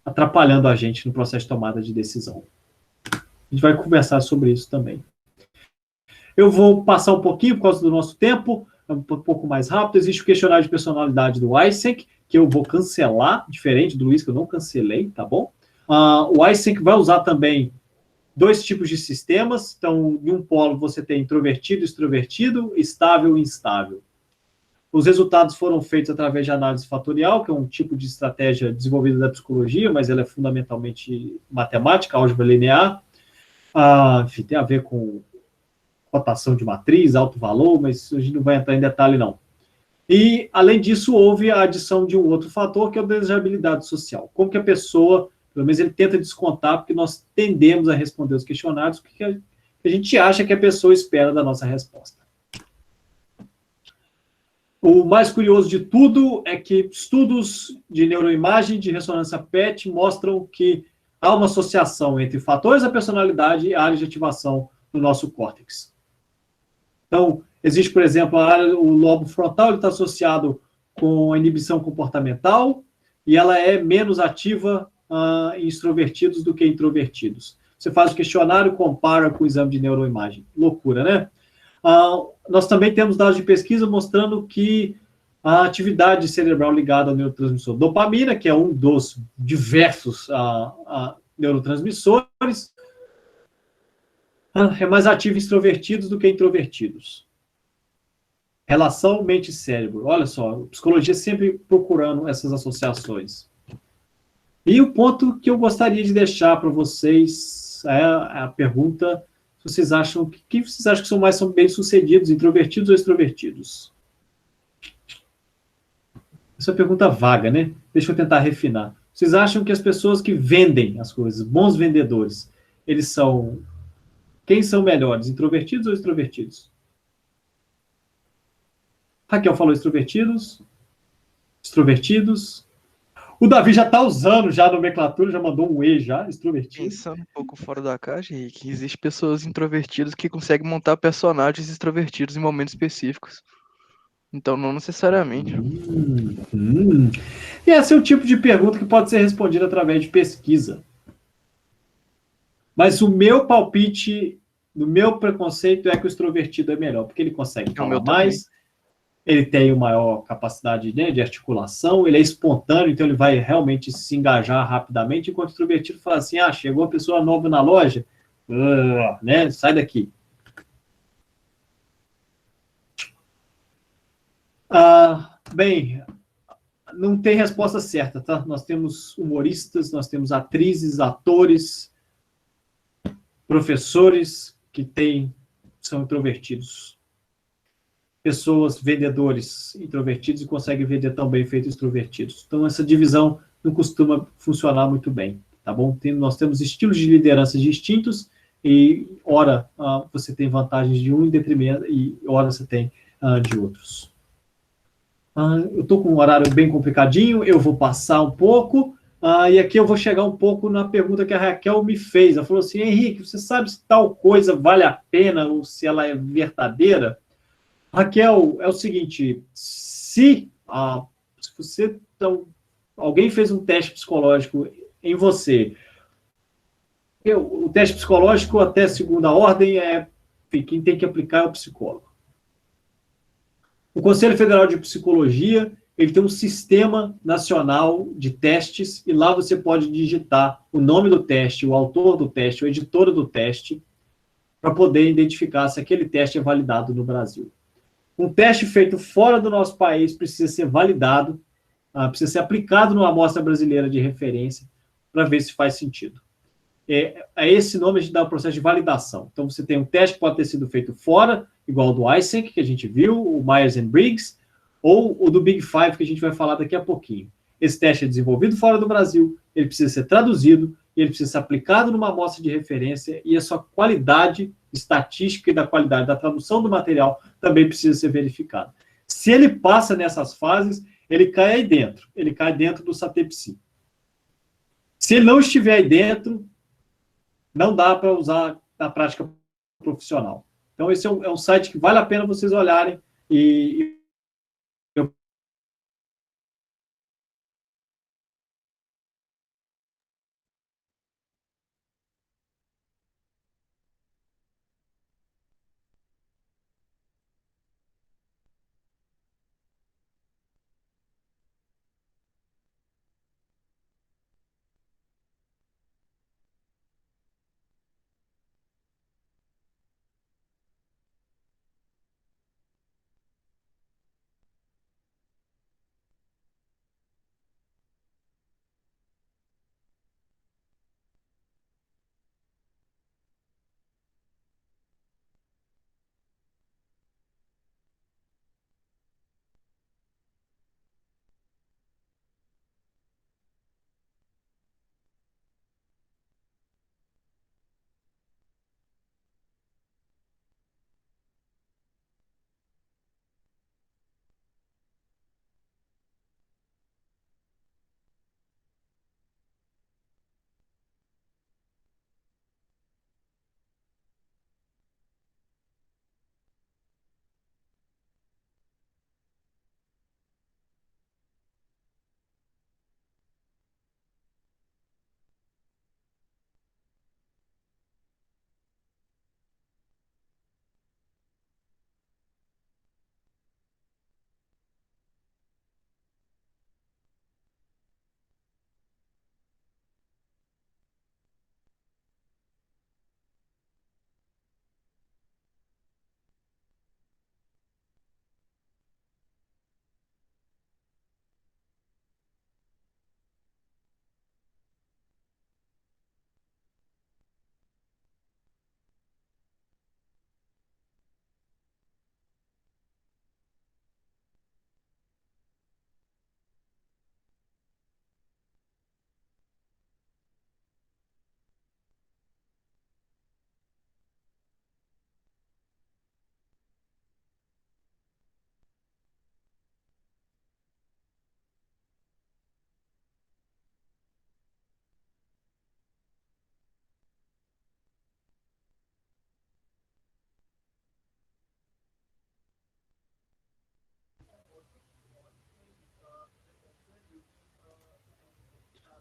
atrapalhando a gente no processo de tomada de decisão. A gente vai conversar sobre isso também. Eu vou passar um pouquinho, por causa do nosso tempo, um pouco mais rápido. Existe o questionário de personalidade do Eysenck, que eu vou cancelar, diferente do Luiz, que eu não cancelei, tá bom? O Eysenck vai usar também 2 tipos de sistemas. Então, em um polo você tem introvertido, extrovertido, estável e instável. Os resultados foram feitos através de análise fatorial, que é um tipo de estratégia desenvolvida da psicologia, mas ela é fundamentalmente matemática, álgebra linear. Enfim, tem a ver com rotação de matriz, alto valor, mas a gente não vai entrar em detalhe, não. E, além disso, houve a adição de um outro fator, que é a desejabilidade social. Como que a pessoa, pelo menos ele tenta descontar, porque nós tendemos a responder os questionários, o que a gente acha que a pessoa espera da nossa resposta. O mais curioso de tudo é que estudos de neuroimagem, de ressonância PET, mostram que há uma associação entre fatores da personalidade e áreas de ativação no nosso córtex. Então, existe, por exemplo, o lobo frontal, ele está associado com a inibição comportamental, e ela é menos ativa em extrovertidos do que em introvertidos. Você faz o questionário, compara com o exame de neuroimagem. Loucura, né? Nós também temos dados de pesquisa mostrando que a atividade cerebral ligada ao neurotransmissor dopamina, que é um dos diversos neurotransmissores, é mais ativa em extrovertidos do que em introvertidos. Relação mente-cérebro. Olha só, a psicologia sempre procurando essas associações. E o ponto que eu gostaria de deixar para vocês é a pergunta: vocês acham que vocês acham que são bem-sucedidos, introvertidos ou extrovertidos? Essa é uma pergunta vaga, né? Deixa eu tentar refinar. Vocês acham que as pessoas que vendem as coisas, bons vendedores, eles são... Quem são melhores, introvertidos ou extrovertidos? Raquel falou extrovertidos. Extrovertidos. O Davi já está usando já a nomenclatura, já mandou um E já, extrovertido. Pensando um pouco fora da caixa, Henrique, existem pessoas introvertidas que conseguem montar personagens extrovertidos em momentos específicos. Então, não necessariamente. E esse é o tipo de pergunta que pode ser respondida através de pesquisa. Mas o meu palpite, no meu preconceito, é que o extrovertido é melhor, porque ele consegue falar mais, ele tem uma maior capacidade, né, de articulação, ele é espontâneo, então ele vai realmente se engajar rapidamente, enquanto o introvertido fala assim: chegou uma pessoa nova na loja, né, sai daqui. Bem, não tem resposta certa, tá? Nós temos humoristas, nós temos atrizes, atores, professores que são introvertidos. Pessoas, vendedores introvertidos e conseguem vender tão bem feito extrovertidos. Então, essa divisão não costuma funcionar muito bem, tá bom? Nós temos estilos de liderança distintos e ora você tem vantagens de um em detrimento, e ora você tem de outros. Eu estou com um horário bem complicadinho, eu vou passar um pouco, e aqui eu vou chegar um pouco na pergunta que a Raquel me fez. Ela falou assim: Henrique, você sabe se tal coisa vale a pena ou se ela é verdadeira? Raquel, é o seguinte, se você, então, alguém fez um teste psicológico em você, o teste psicológico até segunda ordem quem tem que aplicar é o psicólogo. O Conselho Federal de Psicologia, ele tem um sistema nacional de testes, e lá você pode digitar o nome do teste, o autor do teste, o editor do teste, para poder identificar se aquele teste é validado no Brasil. Um teste feito fora do nosso país precisa ser validado, precisa ser aplicado numa amostra brasileira de referência, para ver se faz sentido. A esse nome a gente dá o processo de validação. Então, você tem um teste que pode ter sido feito fora, igual o do Eysenck, que a gente viu, o Myers-Briggs, ou o do Big Five, que a gente vai falar daqui a pouquinho. Esse teste é desenvolvido fora do Brasil, ele precisa ser traduzido, e ele precisa ser aplicado numa amostra de referência, e a sua qualidade estatística e da qualidade da tradução do material também precisa ser verificada. Se ele passa nessas fases, ele cai aí dentro. Ele cai dentro do SATEPSI. Se ele não estiver aí dentro, não dá para usar na prática profissional. Então, esse é um site que vale a pena vocês olharem.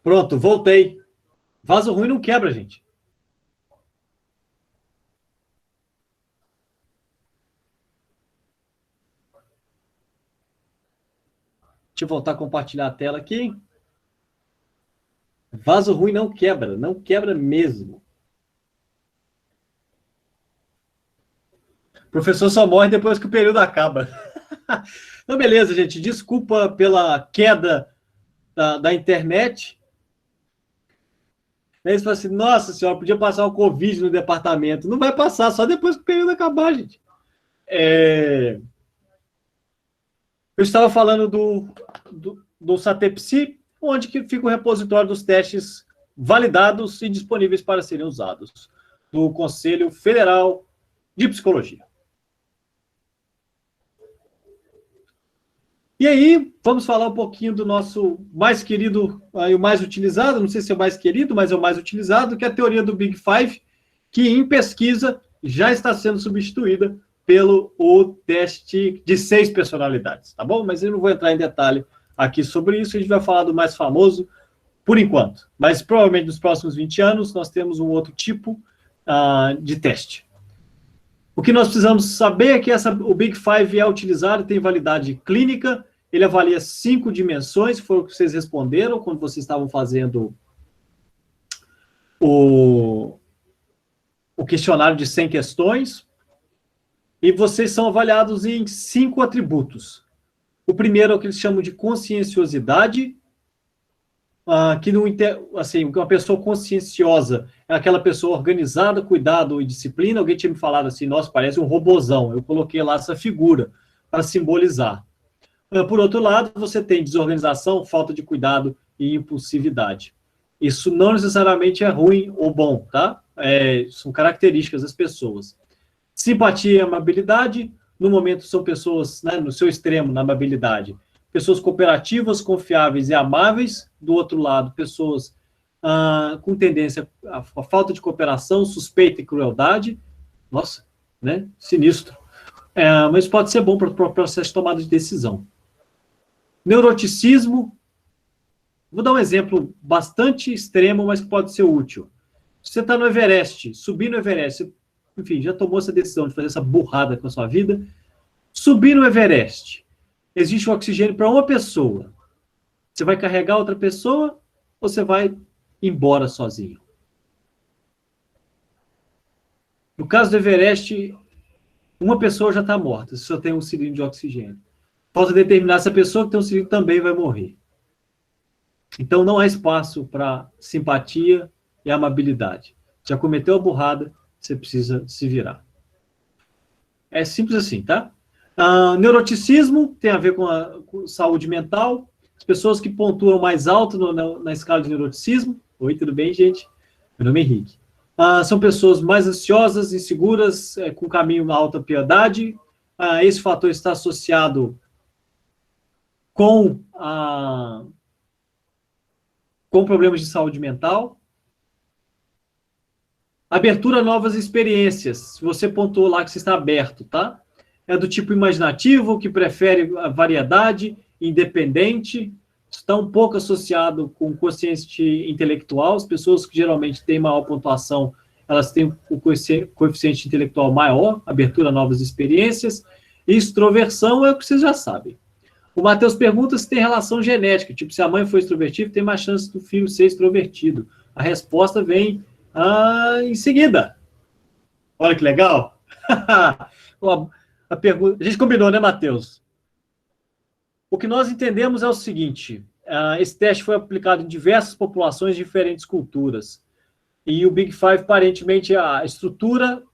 Pronto, voltei. Vaso ruim não quebra, gente. Deixa eu voltar a compartilhar a tela aqui. Vaso ruim não quebra mesmo. O professor só morre depois que o período acaba. Então, beleza, gente. Desculpa pela queda da internet. Aí você fala assim, nossa senhora, podia passar o Covid no departamento. Não vai passar, só depois que o período acabar, gente. Eu estava falando do SATEPSI, onde que fica o repositório dos testes validados e disponíveis para serem usados. do Conselho Federal de Psicologia. E aí, vamos falar um pouquinho do nosso mais querido e o mais utilizado, não sei se é o mais querido, mas é o mais utilizado, que é a teoria do Big Five, que em pesquisa já está sendo substituída pelo teste de 6 personalidades, tá bom? Mas eu não vou entrar em detalhe aqui sobre isso, a gente vai falar do mais famoso por enquanto. Mas provavelmente nos próximos 20 anos nós temos um outro tipo de teste. O que nós precisamos saber é que o Big Five é utilizado, tem validade clínica, ele avalia 5 dimensões, foi o que vocês responderam quando vocês estavam fazendo o questionário de 100 questões, e vocês são avaliados em 5 atributos. O primeiro é o que eles chamam de conscienciosidade, que não, assim, uma pessoa conscienciosa é aquela pessoa organizada, cuidado e disciplina. Alguém tinha me falado assim, nossa, parece um robozão. Eu coloquei lá essa figura para simbolizar. Por outro lado, você tem desorganização, falta de cuidado e impulsividade. Isso não necessariamente é ruim ou bom, tá? São características das pessoas. Simpatia e amabilidade, no momento são pessoas, né, no seu extremo, na amabilidade, pessoas cooperativas, confiáveis e amáveis. Do outro lado, pessoas com tendência à falta de cooperação, suspeita e crueldade. Nossa, né? Sinistro. Mas pode ser bom para o processo de tomada de decisão. Neuroticismo. Vou dar um exemplo bastante extremo, mas que pode ser útil. Se você está no Everest, subir no Everest, você, enfim, já tomou essa decisão de fazer essa burrada com a sua vida, subir no Everest, existe o oxigênio para uma pessoa. Você vai carregar outra pessoa ou você vai embora sozinho? No caso do Everest, uma pessoa já está morta, se só tem um cilindro de oxigênio. Falta determinar se a pessoa que tem um cilindro também vai morrer. Então não há espaço para simpatia e amabilidade. Já cometeu a burrada, você precisa se virar. É simples assim, tá? Neuroticismo tem a ver com saúde mental. As pessoas que pontuam mais alto na escala de neuroticismo. Oi, tudo bem, gente? Meu nome é Henrique. São pessoas mais ansiosas, inseguras, com caminho à alta piedade. Esse fator está associado com problemas de saúde mental. Abertura a novas experiências. Se você pontuou lá que você está aberto, tá? É do tipo imaginativo, que prefere a variedade, independente. Está um pouco associado com consciente intelectual. As pessoas que geralmente têm maior pontuação, elas têm o coeficiente intelectual maior, abertura a novas experiências. E extroversão é o que vocês já sabem. O Matheus pergunta se tem relação genética, tipo, se a mãe for extrovertida, tem mais chance do filho ser extrovertido. A resposta vem em seguida. Olha que legal. A gente combinou, né, Matheus? O que nós entendemos é o seguinte, esse teste foi aplicado em diversas populações de diferentes culturas. E o Big Five, aparentemente, a estrutura,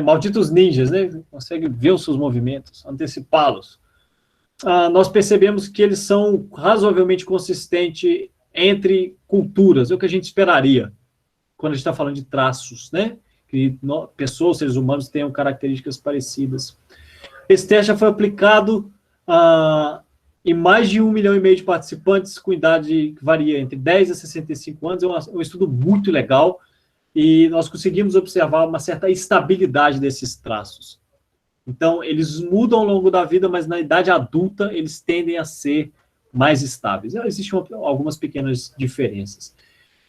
malditos ninjas, né? Consegue ver os seus movimentos, antecipá-los. Nós percebemos que eles são razoavelmente consistentes entre culturas, é o que a gente esperaria, quando a gente está falando de traços, né? Que pessoas, seres humanos, tenham características parecidas. Esse teste já foi aplicado em mais de 1,5 milhão de participantes com idade que varia entre 10 a 65 anos. É um estudo muito legal e nós conseguimos observar uma certa estabilidade desses traços. Então, eles mudam ao longo da vida, mas na idade adulta eles tendem a ser mais estáveis. Existem algumas pequenas diferenças.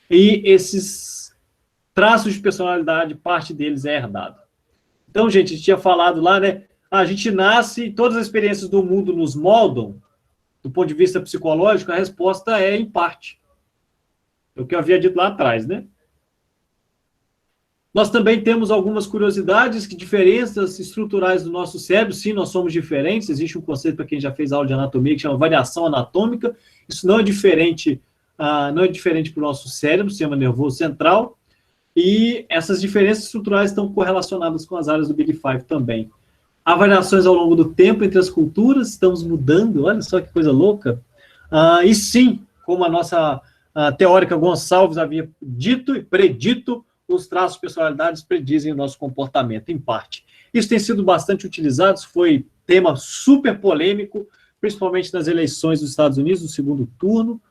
E esses traços de personalidade, parte deles é herdada. Então, gente, a gente tinha falado lá, né? A gente nasce, todas as experiências do mundo nos moldam, do ponto de vista psicológico, a resposta é em parte. É o que eu havia dito lá atrás, né? Nós também temos algumas curiosidades, que diferenças estruturais do nosso cérebro. Sim, nós somos diferentes. Existe um conceito, para quem já fez aula de anatomia, que chama variação anatômica. Isso não é diferente para o nosso cérebro, sistema nervoso central. E essas diferenças estruturais estão correlacionadas com as áreas do Big Five também. Há variações ao longo do tempo entre as culturas, estamos mudando, olha só que coisa louca. E sim, como a nossa teórica Gonçalves havia dito e predito, os traços de personalidades predizem o nosso comportamento, em parte. Isso tem sido bastante utilizado, foi tema super polêmico, principalmente nas eleições dos Estados Unidos, no segundo turno,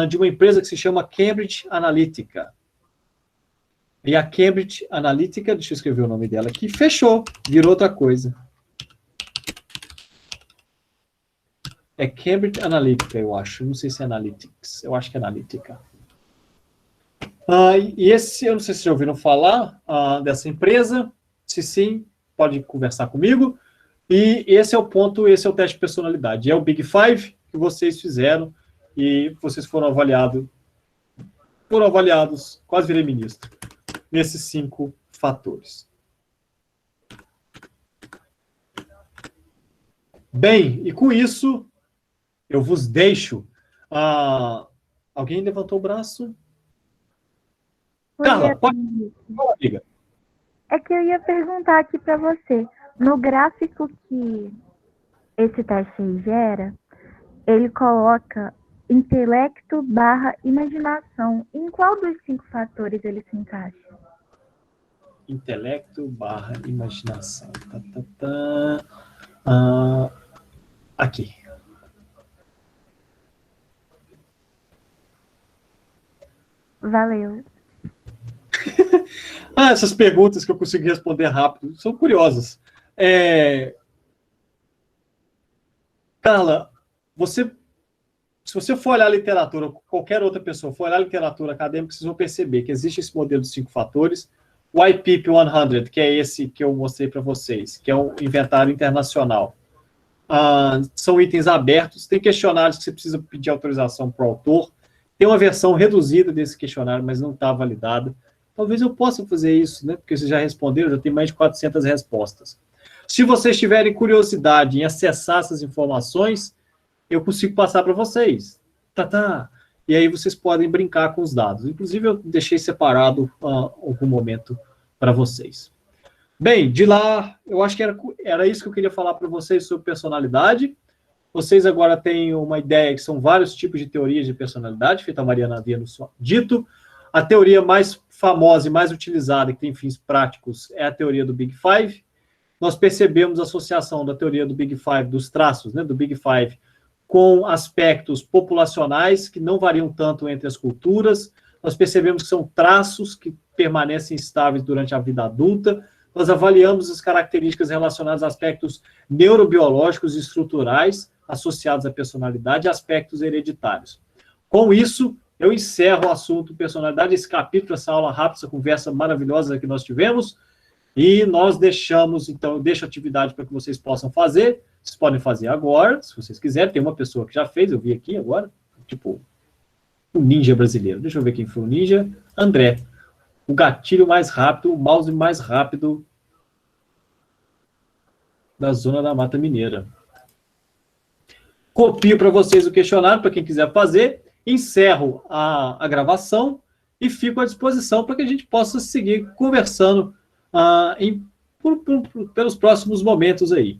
de uma empresa que se chama Cambridge Analytica. E a Cambridge Analytica, deixa eu escrever o nome dela aqui, fechou, virou outra coisa. É Cambridge Analytica, eu acho. Não sei se é Analytics. Eu acho que é Analytica. E esse, eu não sei se já ouviram falar dessa empresa. Se sim, pode conversar comigo. E esse é o ponto, esse é o teste de personalidade. É o Big Five que vocês fizeram e vocês foram avaliados, quase virei ministro, nesses 5 fatores. Bem, e com isso, eu vos deixo. Alguém levantou o braço? Carla, pode falar, amiga. É que eu ia perguntar aqui para você. No gráfico que esse teste aí gera, ele coloca intelecto / imaginação. Em qual dos 5 fatores ele se encaixa? Intelecto / imaginação. Aqui. Valeu. Essas perguntas que eu consegui responder rápido são curiosas. Carla, se você for olhar a literatura, qualquer outra pessoa for olhar a literatura acadêmica, vocês vão perceber que existe esse modelo de 5 fatores. O IPIP 100, que é esse que eu mostrei para vocês, que é um inventário internacional. São itens abertos, tem questionários que você precisa pedir autorização para o autor. Tem uma versão reduzida desse questionário, mas não está validada. Talvez eu possa fazer isso, né? Porque vocês já responderam, já tem mais de 400 respostas. Se vocês tiverem curiosidade em acessar essas informações, eu consigo passar para vocês. E aí vocês podem brincar com os dados. Inclusive, eu deixei separado algum momento para vocês. Bem, de lá, eu acho que era isso que eu queria falar para vocês sobre personalidade. Vocês agora têm uma ideia que são vários tipos de teorias de personalidade, feita a Mariana havia nos dito. A teoria mais famosa e mais utilizada, que tem fins práticos, é a teoria do Big Five. Nós percebemos a associação da teoria do Big Five, dos traços, né, do Big Five, com aspectos populacionais que não variam tanto entre as culturas. Nós percebemos que são traços que permanecem estáveis durante a vida adulta. Nós avaliamos as características relacionadas a aspectos neurobiológicos e estruturais associados à personalidade e aspectos hereditários. Com isso, eu encerro o assunto personalidade, esse capítulo, essa aula rápida, essa conversa maravilhosa que nós tivemos, e nós deixamos, então, eu deixo a atividade para que vocês possam fazer. Vocês podem fazer agora, se vocês quiserem. Tem uma pessoa que já fez, eu vi aqui agora, tipo, um ninja brasileiro. Deixa eu ver quem foi o ninja. André. O gatilho mais rápido, o mouse mais rápido da zona da Mata Mineira. Copio para vocês o questionário, para quem quiser fazer. Encerro a gravação e fico à disposição para que a gente possa seguir conversando pelos próximos momentos aí.